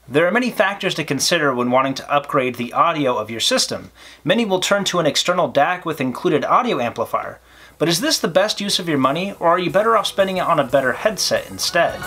There are many factors to consider when wanting to upgrade the audio of your system. Many will turn to an external DAC with included audio amplifier. But is this the best use of your money, or are you better off spending it on a better headset instead?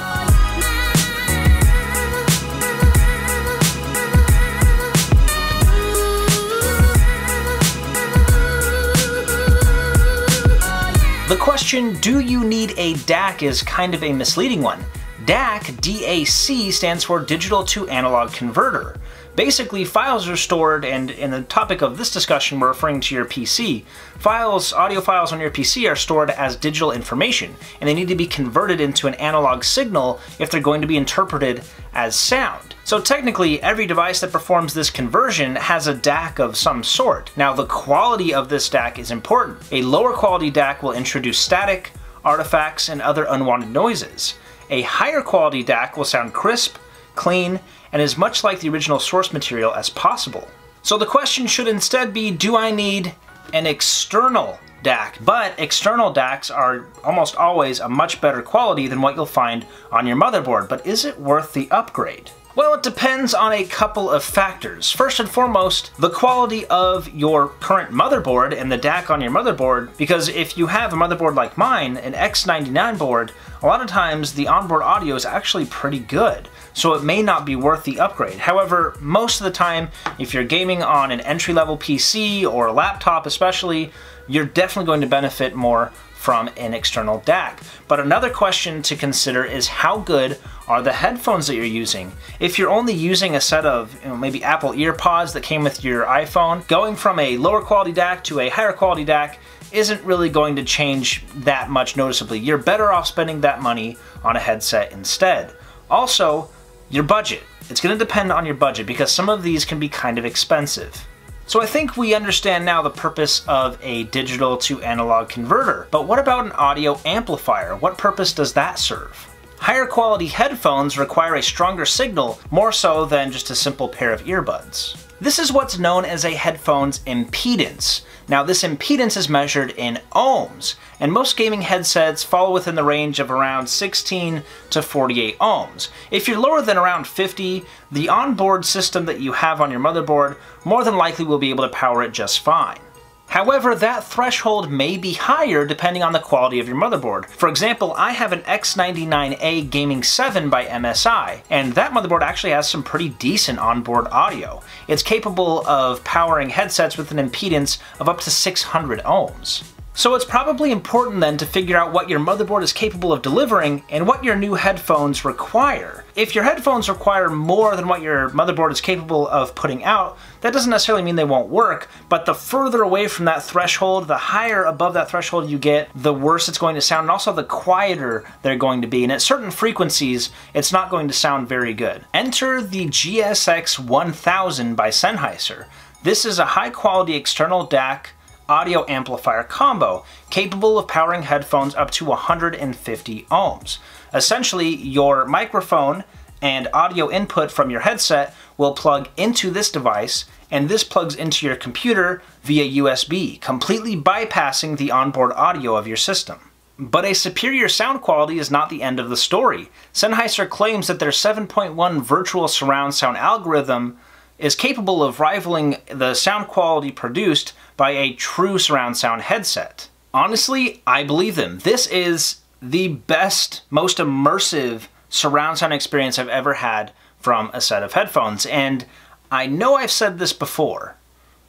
The question, do you need a DAC, is kind of a misleading one. DAC, DAC, stands for Digital to Analog Converter. Basically, files are stored, and in the topic of this discussion, we're referring to your PC. Audio files on your PC are stored as digital information, and they need to be converted into an analog signal if they're going to be interpreted as sound. So technically, every device that performs this conversion has a DAC of some sort. Now, the quality of this DAC is important. A lower quality DAC will introduce static, artifacts, and other unwanted noises. A higher quality DAC will sound crisp, clean, and as much like the original source material as possible. So the question should instead be, do I need an external DAC? But external DACs are almost always a much better quality than what you'll find on your motherboard, but is it worth the upgrade? Well, it depends on a couple of factors. First and foremost, the quality of your current motherboard and the DAC on your motherboard, because if you have a motherboard like mine, an X99 board, a lot of times the onboard audio is actually pretty good, so it may not be worth the upgrade. However, most of the time, if you're gaming on an entry-level PC or a laptop especially, you're definitely going to benefit more from an external DAC. But another question to consider is, how good are the headphones that you're using? If you're only using a set of maybe Apple EarPods that came with your iPhone, going from a lower quality DAC to a higher quality DAC isn't really going to change that much noticeably. You're better off spending that money on a headset instead. Also, your budget. It's going to depend on your budget, because some of these can be kind of expensive. So I think we understand now the purpose of a digital to analog converter. But what about an audio amplifier? What purpose does that serve? Higher quality headphones require a stronger signal, more so than just a simple pair of earbuds. This is what's known as a headphone's impedance. Now, this impedance is measured in ohms, and most gaming headsets fall within the range of around 16 to 48 ohms. If you're lower than around 50, the onboard system that you have on your motherboard more than likely will be able to power it just fine. However, that threshold may be higher depending on the quality of your motherboard. For example, I have an X99A Gaming 7 by MSI, and that motherboard actually has some pretty decent onboard audio. It's capable of powering headsets with an impedance of up to 600 ohms. So it's probably important then to figure out what your motherboard is capable of delivering and what your new headphones require. If your headphones require more than what your motherboard is capable of putting out, that doesn't necessarily mean they won't work, but the further away from that threshold, the higher above that threshold you get, the worse it's going to sound, and also the quieter they're going to be. And at certain frequencies, it's not going to sound very good. Enter the GSX1000 by Sennheiser. This is a high-quality external DAC audio amplifier combo, capable of powering headphones up to 150 ohms. Essentially, your microphone and audio input from your headset will plug into this device, and this plugs into your computer via USB, completely bypassing the onboard audio of your system. But a superior sound quality is not the end of the story. Sennheiser claims that their 7.1 virtual surround sound algorithm is capable of rivaling the sound quality produced by a true surround sound headset. Honestly, I believe them. This is the best, most immersive surround sound experience I've ever had from a set of headphones. And I know I've said this before,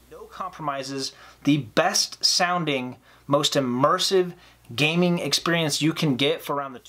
no compromises, the best sounding, most immersive gaming experience you can get for around the...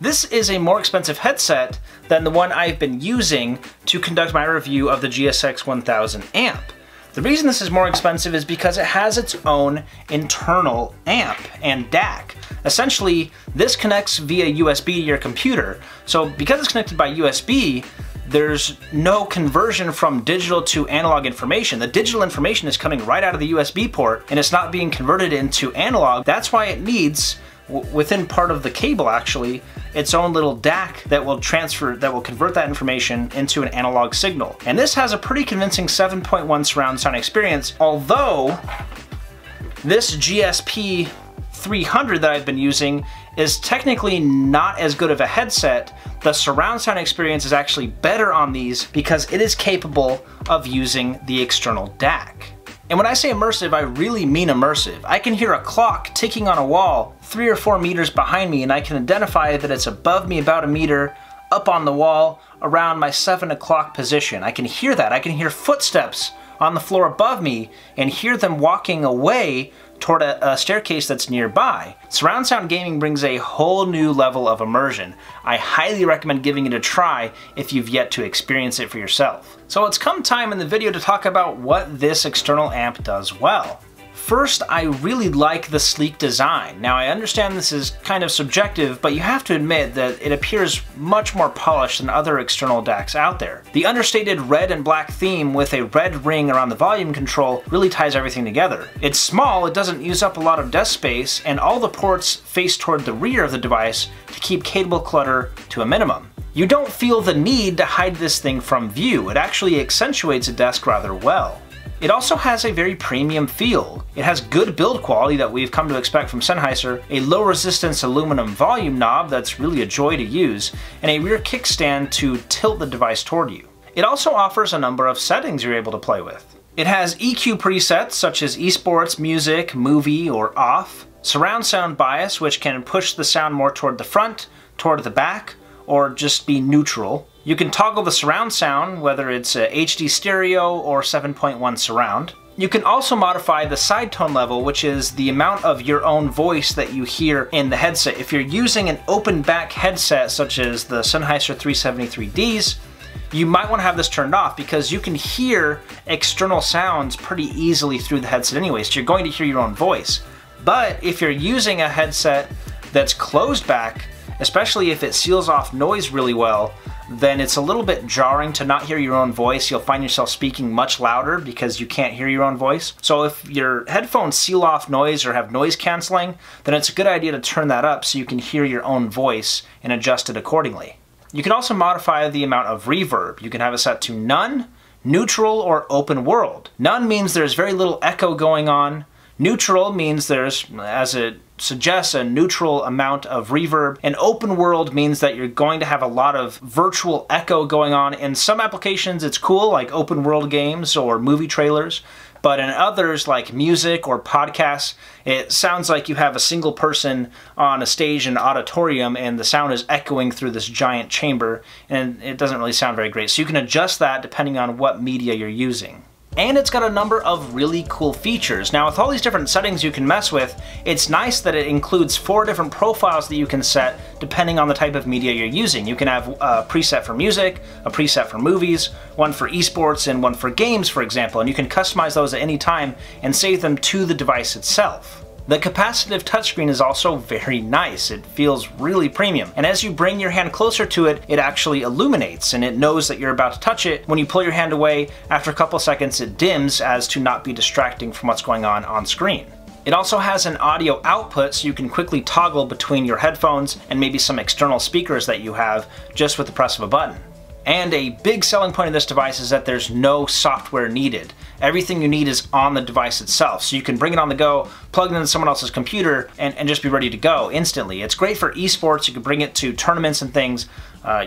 This is a more expensive headset than the one I've been using to conduct my review of the GSX1000 amp. The reason this is more expensive is because it has its own internal amp and DAC. Essentially, this connects via USB to your computer. So because it's connected by USB, there's no conversion from digital to analog information. The digital information is coming right out of the USB port, and it's not being converted into analog. That's why it needs, within part of the cable actually, its own little DAC that will convert that information into an analog signal. And this has a pretty convincing 7.1 surround sound experience, although this GSP GSX1000 that I've been using is technically not as good of a headset. The surround sound experience is actually better on these because it is capable of using the external DAC. And when I say immersive, I really mean immersive. I can hear a clock ticking on a wall 3 or 4 meters behind me, and I can identify that it's above me about a meter, up on the wall, around my 7 o'clock position. I can hear that. I can hear footsteps on the floor above me and hear them walking away toward a staircase that's nearby. Surround sound gaming brings a whole new level of immersion. I highly recommend giving it a try if you've yet to experience it for yourself. So it's come time in the video to talk about what this external amp does well. First, I really like the sleek design. Now I understand this is kind of subjective, but you have to admit that it appears much more polished than other external DACs out there. The understated red and black theme with a red ring around the volume control really ties everything together. It's small, it doesn't use up a lot of desk space, and all the ports face toward the rear of the device to keep cable clutter to a minimum. You don't feel the need to hide this thing from view. It actually accentuates a desk rather well. It also has a very premium feel. It has good build quality that we've come to expect from Sennheiser, a low resistance aluminum volume knob that's really a joy to use, and a rear kickstand to tilt the device toward you. It also offers a number of settings you're able to play with. It has EQ presets such as esports, music, movie, or off, surround sound bias which can push the sound more toward the front, toward the back, or just be neutral. You can toggle the surround sound, whether it's HD stereo or 7.1 surround. You can also modify the side tone level, which is the amount of your own voice that you hear in the headset. If you're using an open back headset such as the Sennheiser 373Ds, you might want to have this turned off because you can hear external sounds pretty easily through the headset anyway, so you're going to hear your own voice. But if you're using a headset that's closed back, especially if it seals off noise really well, then it's a little bit jarring to not hear your own voice. You'll find yourself speaking much louder because you can't hear your own voice. So if your headphones seal off noise or have noise canceling, then it's a good idea to turn that up so you can hear your own voice and adjust it accordingly. You can also modify the amount of reverb. You can have it set to none, neutral, or open world. None means there's very little echo going on. Neutral means there's, as it suggests, a neutral amount of reverb. And open world means that you're going to have a lot of virtual echo going on. In some applications it's cool, like open world games or movie trailers. But in others, like music or podcasts, it sounds like you have a single person on a stage in an auditorium and the sound is echoing through this giant chamber, and it doesn't really sound very great. So you can adjust that depending on what media you're using. And it's got a number of really cool features. Now with all these different settings you can mess with, it's nice that it includes 4 different profiles that you can set depending on the type of media you're using. You can have a preset for music, a preset for movies, one for esports, and one for games, for example, and you can customize those at any time and save them to the device itself. The capacitive touchscreen is also very nice. It feels really premium. And as you bring your hand closer to it, it actually illuminates and it knows that you're about to touch it. When you pull your hand away, after a couple seconds it dims as to not be distracting from what's going on screen. It also has an audio output so you can quickly toggle between your headphones and maybe some external speakers that you have just with the press of a button. And a big selling point of this device is that there's no software needed. Everything you need is on the device itself. So you can bring it on the go, plug it into someone else's computer, and just be ready to go instantly. It's great for esports. You can bring it to tournaments and things,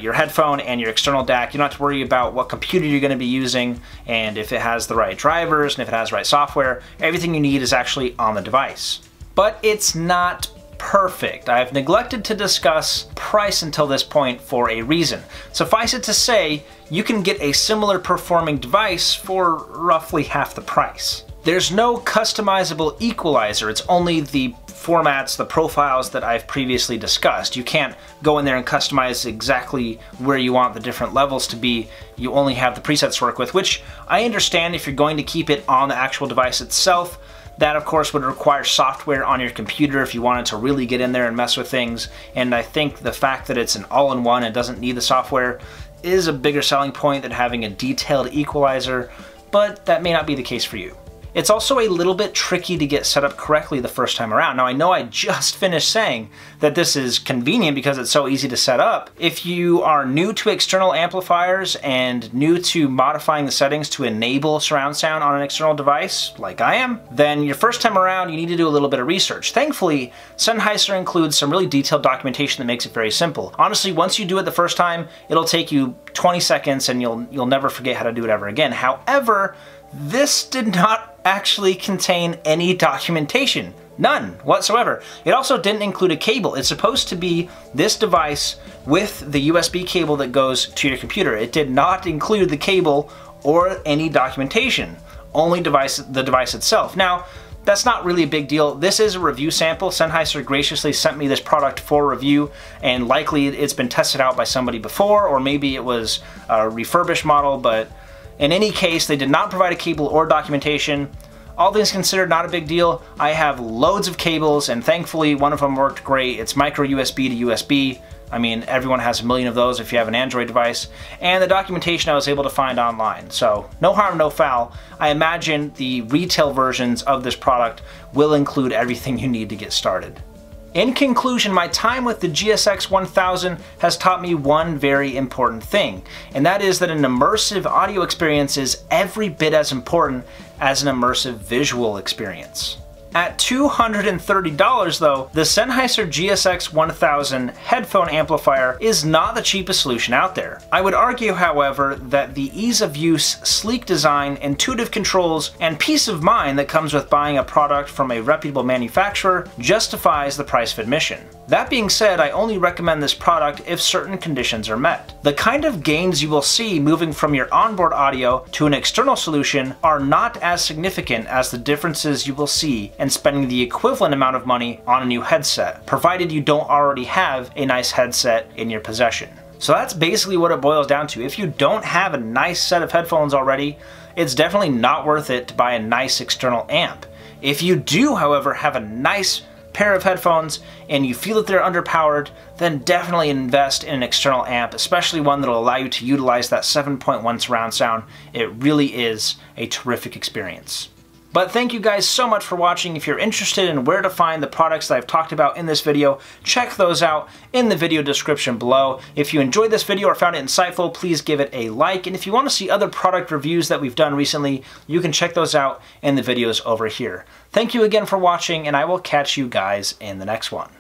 your headphone and your external DAC. You don't have to worry about what computer you're going to be using and if it has the right drivers and if it has the right software. Everything you need is actually on the device. But it's not perfect. I've neglected to discuss price until this point for a reason. Suffice it to say, you can get a similar performing device for roughly half the price. There's no customizable equalizer, it's only the formats, the profiles that I've previously discussed. You can't go in there and customize exactly where you want the different levels to be. You only have the presets to work with, which I understand if you're going to keep it on the actual device itself. That of course would require software on your computer if you wanted to really get in there and mess with things, and I think the fact that it's an all-in-one and doesn't need the software is a bigger selling point than having a detailed equalizer, but that may not be the case for you. It's also a little bit tricky to get set up correctly the first time around. Now I know I just finished saying that this is convenient because it's so easy to set up. If you are new to external amplifiers and new to modifying the settings to enable surround sound on an external device, like I am, then your first time around you need to do a little bit of research. Thankfully, Sennheiser includes some really detailed documentation that makes it very simple. Honestly, once you do it the first time, it'll take you 20 seconds and you'll never forget how to do it ever again. However, this did not actually contain any documentation. None whatsoever. It also didn't include a cable. It's supposed to be this device with the USB cable that goes to your computer. It did not include the cable or any documentation, only the device itself. Now, that's not really a big deal. This is a review sample. Sennheiser graciously sent me this product for review, and likely it's been tested out by somebody before, or maybe it was a refurbished model, but in any case, they did not provide a cable or documentation. All things considered, not a big deal. I have loads of cables, and thankfully one of them worked great. It's micro USB to USB. I mean, everyone has a million of those if you have an Android device. And the documentation I was able to find online. So no harm, no foul. I imagine the retail versions of this product will include everything you need to get started. In conclusion, my time with the GSX1000 has taught me one very important thing, and that is that an immersive audio experience is every bit as important as an immersive visual experience. At $230 though, the Sennheiser GSX1000 headphone amplifier is not the cheapest solution out there. I would argue, however, that the ease of use, sleek design, intuitive controls, and peace of mind that comes with buying a product from a reputable manufacturer justifies the price of admission. That being said, I only recommend this product if certain conditions are met. The kind of gains you will see moving from your onboard audio to an external solution are not as significant as the differences you will see in spending the equivalent amount of money on a new headset, provided you don't already have a nice headset in your possession. So that's basically what it boils down to. If you don't have a nice set of headphones already, it's definitely not worth it to buy a nice external amp. If you do, however, have a nice pair of headphones and you feel that they're underpowered, then definitely invest in an external amp, especially one that will allow you to utilize that 7.1 surround sound. It really is a terrific experience. But thank you guys so much for watching. If you're interested in where to find the products that I've talked about in this video, check those out in the video description below. If you enjoyed this video or found it insightful, please give it a like. And if you want to see other product reviews that we've done recently, you can check those out in the videos over here. Thank you again for watching, and I will catch you guys in the next one.